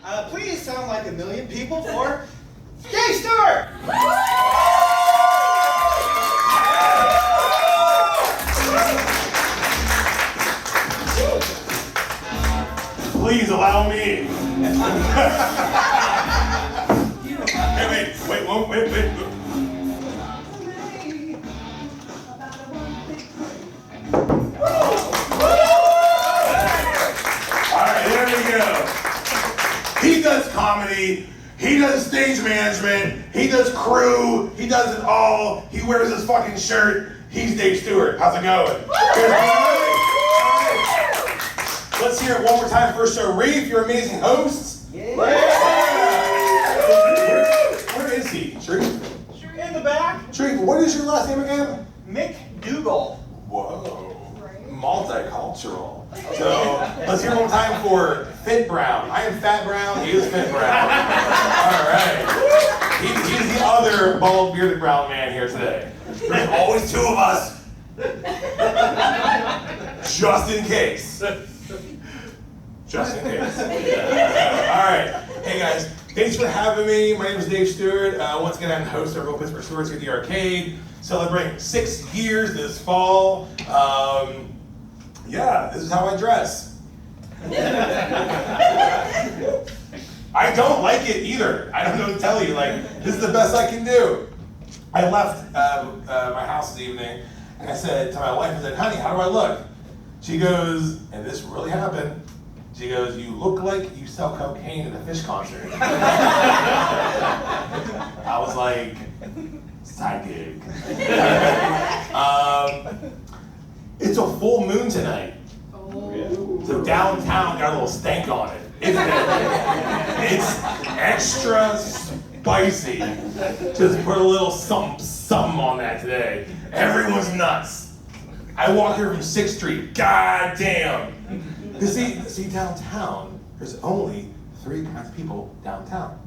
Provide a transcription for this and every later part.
Please sound like a million people for Dave Stewart! Please allow me. Wait. He does comedy, he does stage management, he does crew, he does it all. He wears his fucking shirt. He's Dave Stewart. How's it going? Let's hear it one more time for Sharif, your amazing host. Yeah. Where is he? Sharif? In the back, Sharif, what is your last name again? McDougal. Whoa. Multicultural. So let's hear one more time for Fit Brown. I am Fat Brown, he is Fit Brown. Alright. He's the other bald bearded brown man here today. There's always two of us. Just in case. Just in case. Alright. Hey guys, thanks for having me. My name is Dave Stewart. Once again, I'm the host of Real Pittsburgh Stories at the Arcade. Celebrating 6 years this fall. Yeah, this is how I dress. I don't like it either. I don't know what to tell you. Like, this is the best I can do. I left my house this evening, and I said to my wife, I said, honey, how do I look? She goes, and this really happened, she goes, you look like you sell cocaine at a Fish concert. I was like, side gig. It's a full moon tonight. Oh. So downtown got a little stank on it, isn't it? It's extra spicy. Just put a little something on that today. Everyone's nuts. I walk here from 6th Street. God damn. You see, downtown, there's only 3 kinds of people downtown.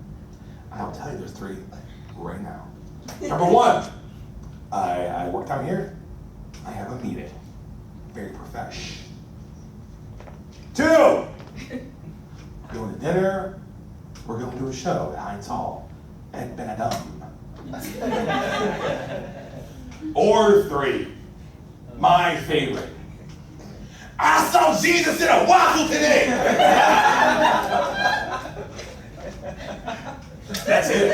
I'll tell you there's 3 right now. Number 1, I work down here. I have a meeting. Very profesh. 2, we're going to dinner. We're going to a show at Heinz Hall at Benedum. Or 3, my favorite. I saw Jesus in a waffle today. That's it.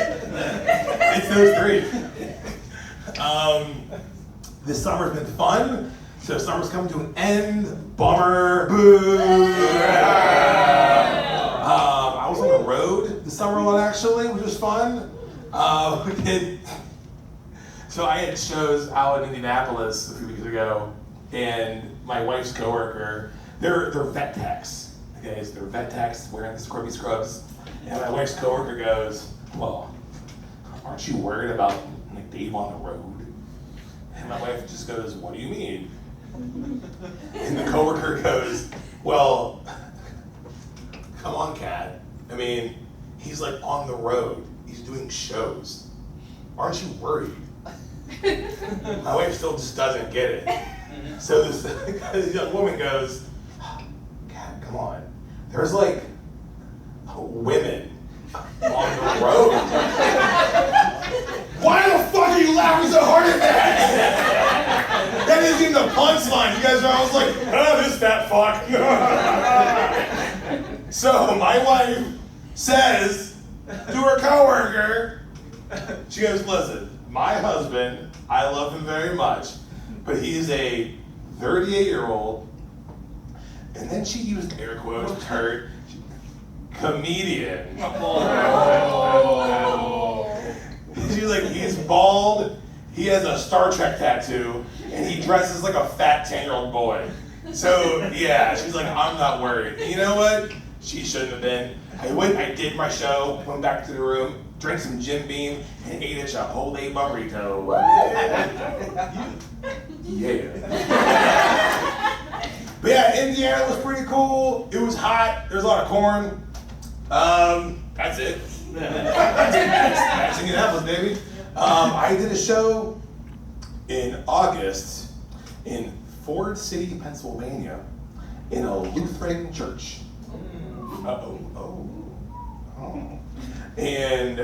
It's those 3. This summer's been fun. So summer's coming to an end. Bummer. Boo. I was on the road this summer a lot actually, which was fun. So I had shows out in Indianapolis a few weeks ago, and my wife's coworker, they're vet techs. Okay, so they're vet techs wearing the scrubby scrubs, and my wife's coworker goes, well, aren't you worried about like Dave on the road? And my wife just goes, what do you mean? And the coworker goes, well, come on, Kat. I mean, he's like on the road. He's doing shows. Aren't you worried? My wife still just doesn't get it. So this young woman goes, Kat, come on. There's like women on the road. Why the fuck are you laughing so hard at that? That isn't even the punchline. You guys are always like, oh, this fat fuck. So my wife says to her coworker, she goes, listen, my husband, I love him very much, but he's a 38-year-old, and then she used air quotes, her comedian. Oh. She's like, he's bald, he has a Star Trek tattoo, and he dresses like a fat 10-year-old boy. So yeah, she's like, I'm not worried. And you know what? She shouldn't have been. I did my show, went back to the room, drank some Jim Beam, and ate a Chipotle burrito. Yeah. But yeah, Indiana was pretty cool. It was hot. There was a lot of corn. That's it. That's Indianapolis, baby. I did a show in August in Ford City, Pennsylvania, in a Lutheran church. And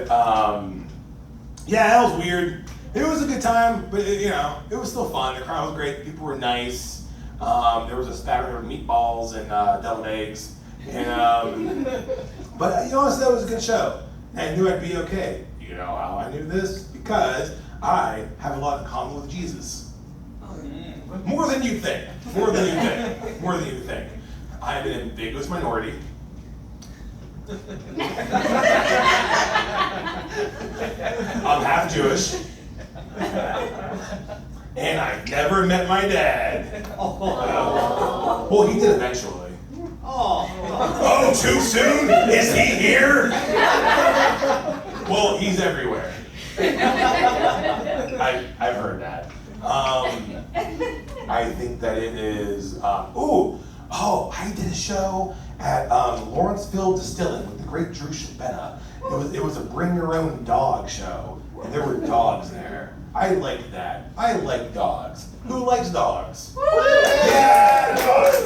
yeah, that was weird. It was a good time, but it was still fun. The crowd was great. People were nice. There was a spatter of meatballs and deviled eggs. And but honestly, that was a good show. I knew I'd be okay. You know how I knew this? Because I have a lot in common with Jesus. More than you think. More than you think. More than you think. I am an ambiguous minority. I'm half Jewish. And I've never met my dad. Well, he did eventually. Oh, too soon? Is he here? Well, he's everywhere. I've heard that. I think that it is. I did a show at Lawrenceville Distilling with the great Drew Shabetta. It was a bring your own dog show, and there were dogs there. I like that. I like dogs. Who likes dogs? Yeah, dogs.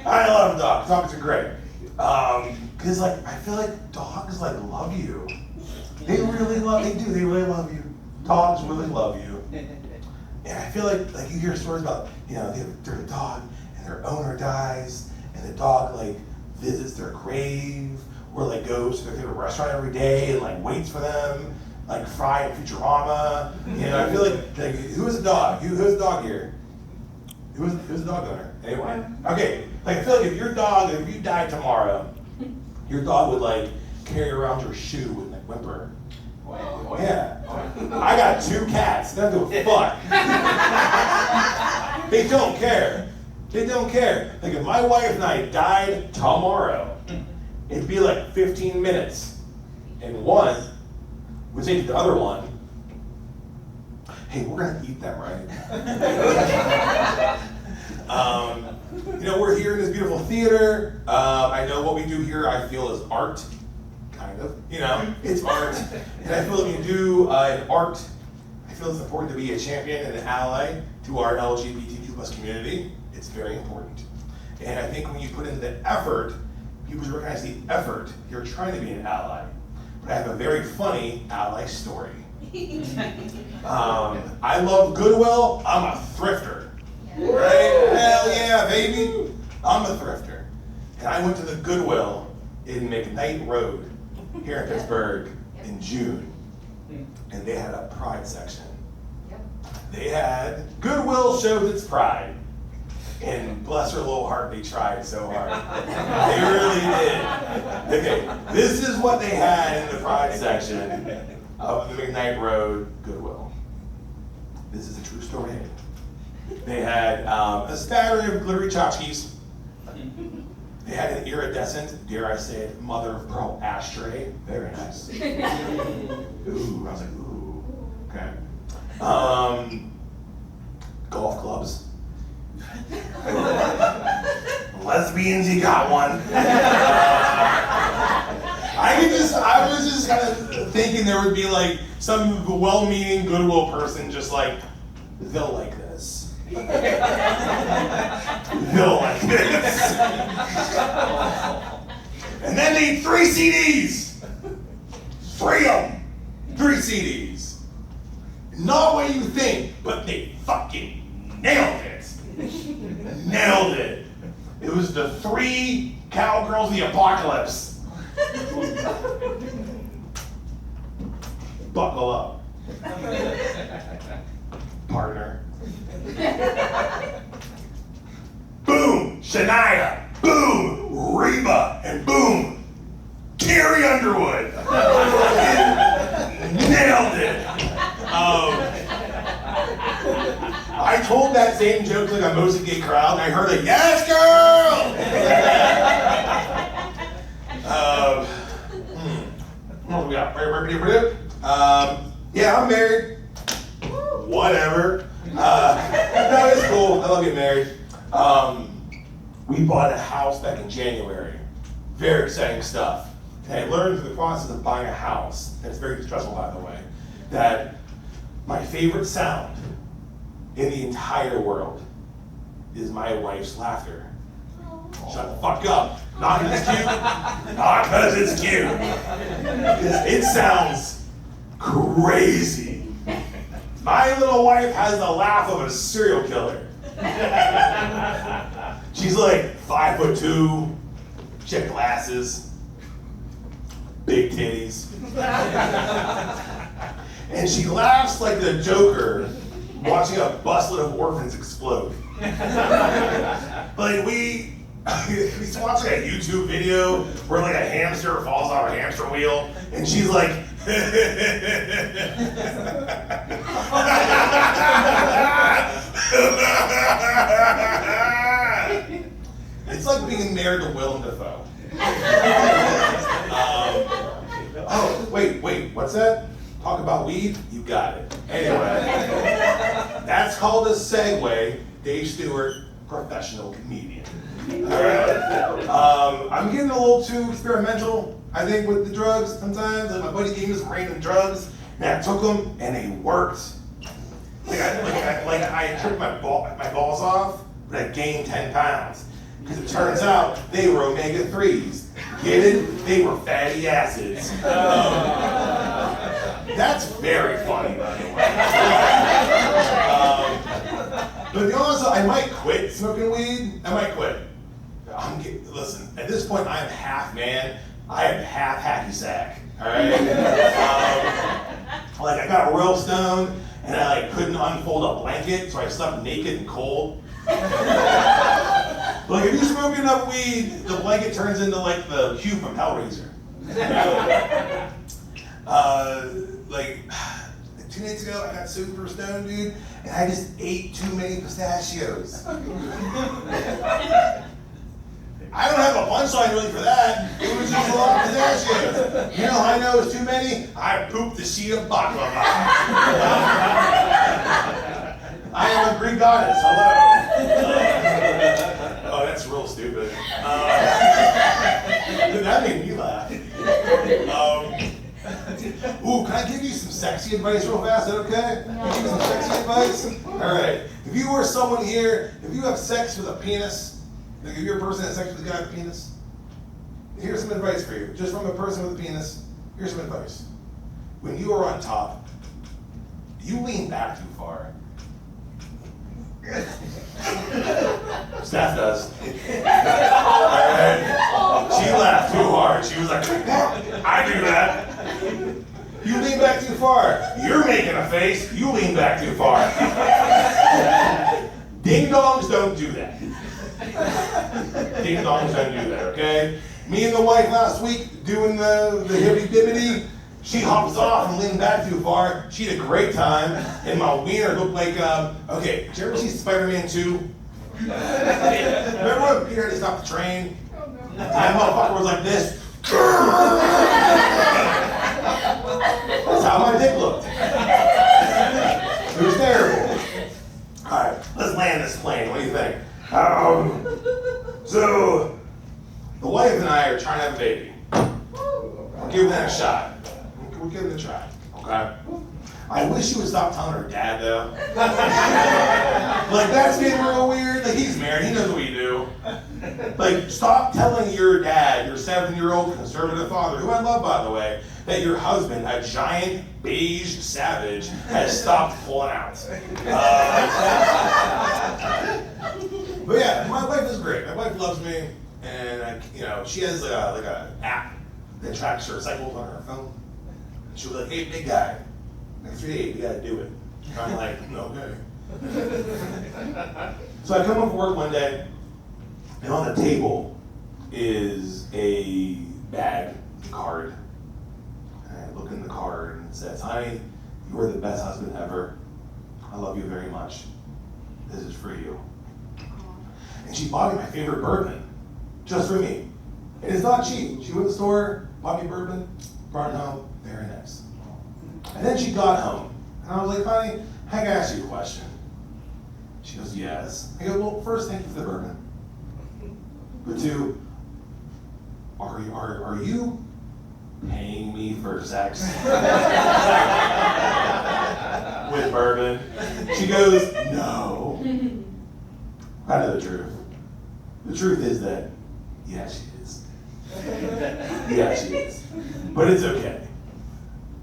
I love dogs. Dogs are great. Cause I feel like dogs love you. They really love you. Dogs really love you. And I feel like you hear stories about, they're a dog and their owner dies and the dog visits their grave or goes to their favorite restaurant every day and waits for them, Fry and Futurama. I feel who is a dog? Who's a dog here? Who's a dog owner? Anyone? Okay, I feel if your dog, if you died tomorrow, your dog would carry around your shoe and whimper. Yeah. I got 2 cats. They don't give a fuck. They don't care. They don't care. If my wife and I died tomorrow, it'd be 15 minutes. And one would say to the other one, hey, we're gonna eat them, right? We're here in this beautiful theater. I know what we do here, I feel, is art. Kind of. It's art. And I feel when you do an art, I feel it's important to be a champion and an ally to our LGBTQ+ community. It's very important. And I think when you put in the effort, people should recognize the effort. You're trying to be an ally. But I have a very funny ally story. I love Goodwill. I'm a thrifter. Right? Hell yeah, baby. I'm a thrifter. And I went to the Goodwill in McKnight Road here in Pittsburgh in June. And they had a pride section. They had, Goodwill shows its pride. And bless her little heart, they tried so hard. They really did. Okay, this is what they had in the pride section of the McKnight Road Goodwill. This is a true story. They had a spattering of glittery tchotchkes. They had an iridescent, dare I say it, mother of pearl ashtray. Very nice. Ooh, I was like, ooh, okay. Golf clubs. Lesbians, you got one. I was just kind of thinking there would be some well-meaning Goodwill person just they'll like this. They'll like this. And then they 3 CDs. 3 of them. 3 CDs. Not what you think, but they fucking nailed it. Nailed it. It was the 3 Cowgirls of the Apocalypse. Buckle up. Partner. Boom, Shania. Boom, Reba. And boom, Carrie Underwood. Nailed it. I told that same joke to a mostly gay crowd, and I heard a yes, girl. What do we got? Yeah, I'm married. Whatever. No, it's cool. I love getting married. We bought a house back in January. Very exciting stuff. And I learned through the process of buying a house, and it's very stressful, by the way, that my favorite sound in the entire world is my wife's laughter. Shut the fuck up. Not because it's cute. Not because it's cute. Because it sounds crazy. My little wife has the laugh of a serial killer. She's like 5'2", she had glasses, big titties. And she laughs like the Joker watching a busload of orphans explode. Like we watching a YouTube video where like a hamster falls off a hamster wheel, and she's like, it's like being married to Willem Dafoe. Oh, wait, what's that? Talk about weed? You got it. Anyway, that's called a segue. Dave Stewart, professional comedian. All right. I'm getting a little too experimental, I think, with the drugs sometimes. Like my buddy gave me some random drugs, and I took them, and they worked. I tripped my balls off, but I gained 10 pounds. Because it turns out they were omega-3s. Get it? They were fatty acids. That's very funny, by the way. But to be honest, I might quit smoking weed. I might quit. Listen, at this point, I am half man. I am half hacky sack. All right. I got real stoned, and I couldn't unfold a blanket, so I slept naked and cold. If you smoke enough weed, the blanket turns into the Q from Hellraiser. 2 nights ago, I got super stoned, dude, and I just ate too many pistachios. I don't have a punchline really for that. It was just a lot of pistachios. You know how I know it's too many? I pooped the sheet of baklava. I am a Greek goddess. Hello. Oh, that's real stupid. That made me laugh. Ooh, can I give you some sexy advice real fast? Is that okay? Can I give you some sexy advice? All right. If you were someone here, if you have sex with a penis, if you're a person that has sex with a guy with a penis, here's some advice for you. Just from a person with a penis, here's some advice. When you are on top, you lean back too far. Steph does. Alright. She laughed too hard. She was like, I do that. You lean back too far. You're making a face. You lean back too far. Ding dongs don't do that. Ding dongs don't do that, okay? Me and the wife last week doing the hibbity dibbity. She hops off and leaned back too far. She had a great time, and my wiener looked like, okay, did you ever see Spider-Man 2? Remember when Peter had to stop the train? And that motherfucker was like this. That's how my dick looked. It was terrible. All right, let's land this plane. What do you think? So, the wife and I are trying to have a baby. We're giving that a shot. We'll give it a try, okay? I wish she would stop telling her dad, though. That's getting real weird. He's married, he knows what you do. Stop telling your dad, your 7-year-old conservative father, who I love, by the way, that your husband, a giant beige savage, has stopped pulling out. But yeah, my wife is great. My wife loves me, and she has like a app that tracks her cycles on her phone. She was like, hey, big guy, next 3 days, we gotta do it. And I'm like, okay. So I come home from work one day, and on the table is a card. And I look in the card and it says, honey, you are the best husband ever. I love you very much. This is for you. And she bought me my favorite bourbon, just for me. And it's not cheap. She went to the store, bought me bourbon, brought it home. Very nice. And then she got home, and I was like, honey, I gotta ask you a question. She goes, yes. I go, well, first, thank you for the bourbon. But 2, are you paying me for sex? With bourbon? She goes, no. I know the truth. The truth is that Yeah, she is. Yeah, she is. But it's okay,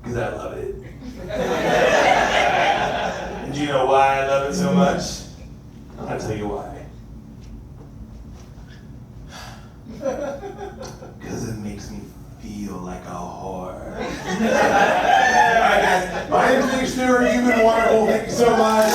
because I love it. And do you know why I love it so much? I'm going to tell you why. Because it makes me feel like a whore. Alright guys, my name is Stewart. You've been wonderful. Thank you so much.